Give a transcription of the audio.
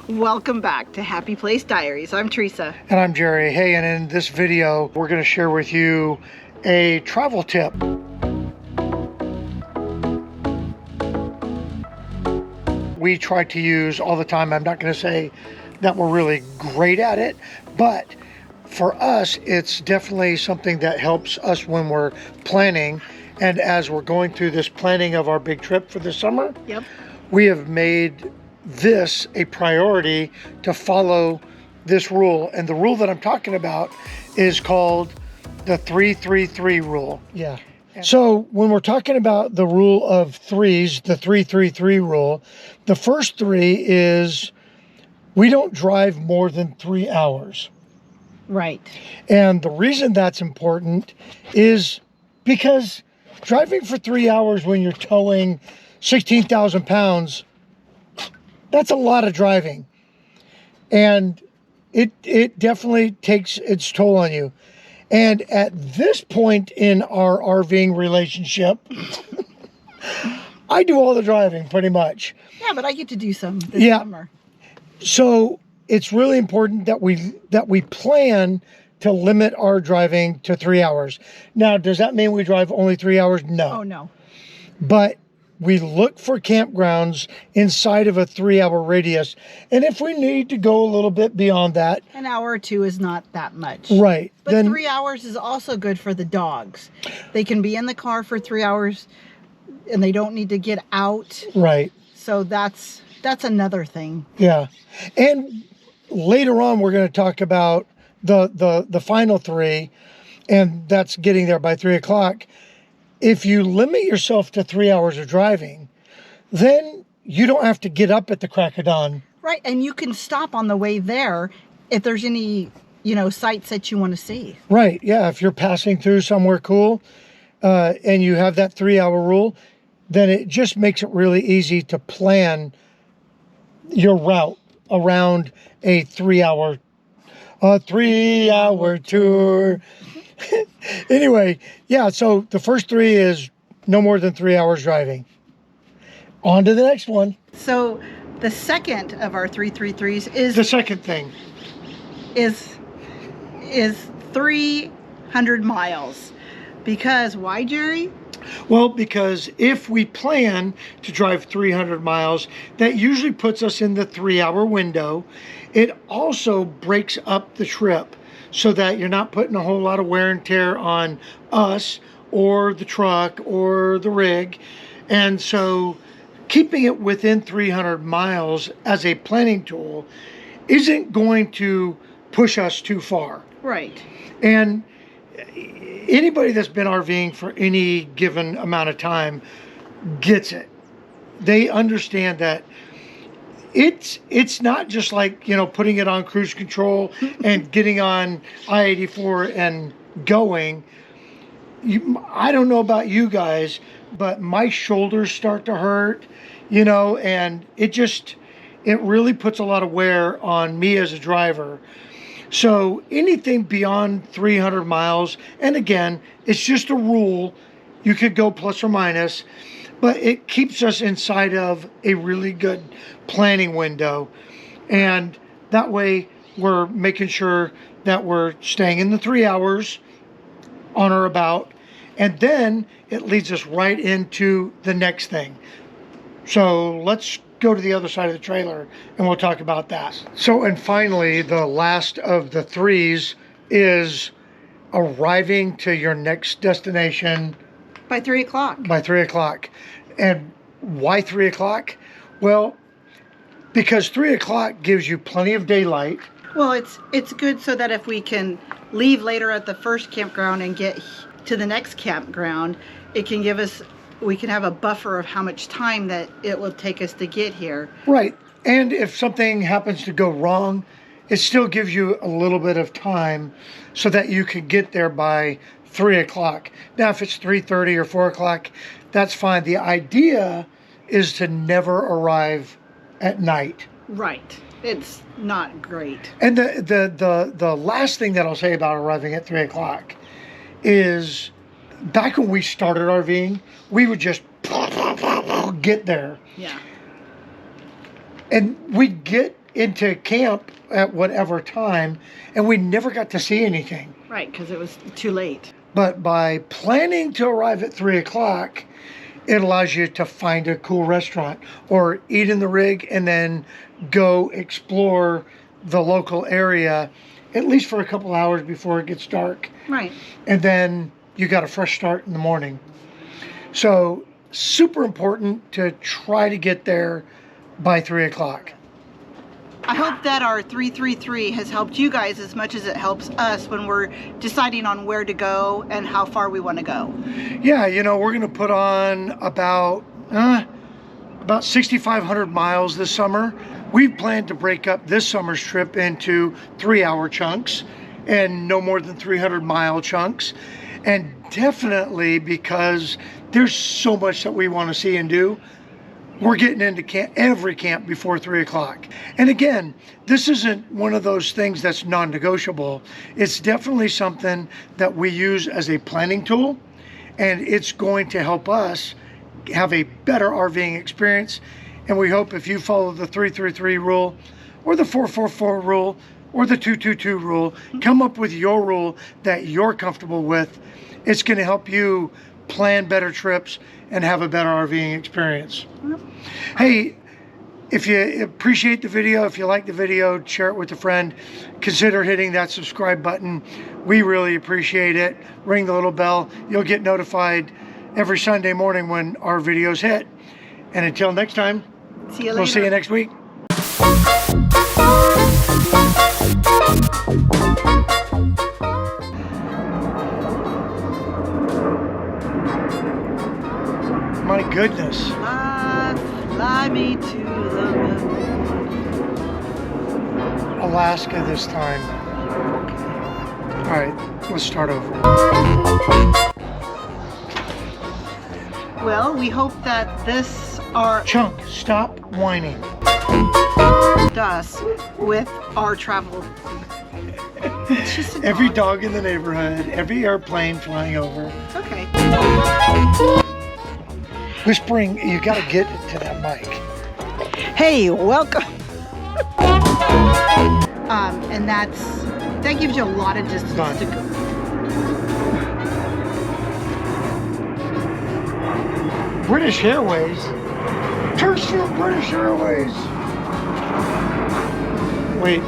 Welcome back to Happy Place Diaries. I'm Teresa. And I'm Jerry. Hey, and in this video, we're going to share with you a travel tip. We try to use all the time. I'm not going to say that we're really great at it, but for us, it's definitely something that helps us when we're planning. And as we're going through this planning of our big trip for the summer, we have made this a priority to follow this rule. And the rule that I'm talking about is called the 3-3-3 rule. Yeah. So when we're talking about the rule of threes, the 3-3-3 rule, the first three is we don't drive more than 3 hours. Right. And the reason that's important is because driving for 3 hours when you're towing 16,000 pounds, that's a lot of driving. And it definitely takes its toll on you. And at this point in our RVing relationship, I do all the driving pretty much. Yeah, but I get to do some this summer. So it's really important that we plan to limit our driving to 3 hours. Now, does that mean we drive only 3 hours? No. Oh, no. But we look for campgrounds inside of a 3 hour radius. And if we need to go a little bit beyond that, an hour or two is not that much. Right. But then 3 hours is also good for the dogs. They can be in the car for 3 hours and they don't need to get out. Right. So that's another thing. Yeah. And later on, we're going to talk about the final three, and that's getting there by 3 o'clock. If you limit yourself to 3 hours of driving, then you don't have to get up at the crack of dawn. Right, and you can stop on the way there if there's any, sights that you want to see. Right, yeah, if you're passing through somewhere cool and you have that 3 hour rule, then it just makes it really easy to plan your route around a 3 hour tour. Anyway, yeah, so the first three is no more than 3 hours driving. On to the next one. So the second of our 3-3-3s is... The second thing. Is 300 miles. Because why, Jerry? Well, because if we plan to drive 300 miles, that usually puts us in the 3 hour window. It also breaks up the trip, so that you're not putting a whole lot of wear and tear on us or the truck or the rig. And so keeping it within 300 miles as a planning tool isn't going to push us too far. Right. And anybody that's been RVing for any given amount of time gets it. They understand that it's not just like, putting it on cruise control and getting on I-84 and going. I don't know about you guys, but my shoulders start to hurt, and it really puts a lot of wear on me as a driver. So anything beyond 300 miles, and again, it's just a rule, you could go plus or minus, but it keeps us inside of a really good planning window. And that way we're making sure that we're staying in the 3 hours on or about. And then it leads us right into the next thing. So let's go to the other side of the trailer and we'll talk about that. So, and finally, the last of the threes is arriving to your next destination by 3 o'clock. By 3 o'clock. And why 3 o'clock? Well, because 3 o'clock gives you plenty of daylight. Well, it's good so that if we can leave later at the first campground and get to the next campground, it can give us, we can have a buffer of how much time that it will take us to get here. Right. And if something happens to go wrong, it still gives you a little bit of time so that you can get there by 3 o'clock. Now, if it's 3:30 or 4 o'clock, that's fine. The idea is to never arrive at night. Right. It's not great. And the last thing that I'll say about arriving at 3 o'clock is, back when we started RVing, we would just get there. Yeah. And we'd get into camp at whatever time, and we never got to see anything. Right, because it was too late. But by planning to arrive at 3 o'clock, it allows you to find a cool restaurant or eat in the rig and then go explore the local area, at least for a couple hours before it gets dark. Right. And then you got a fresh start in the morning. So super important to try to get there by 3 o'clock. I hope that our 333 has helped you guys as much as it helps us when we're deciding on where to go and how far we want to go. Yeah, you know, we're going to put on about 6,500 miles this summer. We've planned to break up this summer's trip into 3-hour chunks and no more than 300-mile chunks. And definitely because there's so much that we want to see and do, we're getting into every camp before 3 o'clock. And again, this isn't one of those things that's non-negotiable. It's definitely something that we use as a planning tool, and it's going to help us have a better RVing experience. And we hope if you follow the 333 rule or the 444 rule or the 222 rule, come up with your rule that you're comfortable with. It's going to help you plan better trips and have a better RVing experience. Hey, if you appreciate the video, if you like the video, share it with a friend. Consider hitting that subscribe button. We really appreciate it. Ring the little bell. You'll get notified every Sunday morning when our videos hit. And until next time, See you later. we'll see you next week. My goodness. Fly me to the moon. Alaska this time. All right, let's start over. Well, we hope that this Chunk, stop whining. us with our travel. It's just a Every dog. dog in the neighborhood, every airplane flying over. Okay. Whispering, you gotta get to that mic. Hey, welcome. And that gives you a lot of distance Done. to go. British Airways. Terrestrial British Airways. Wait.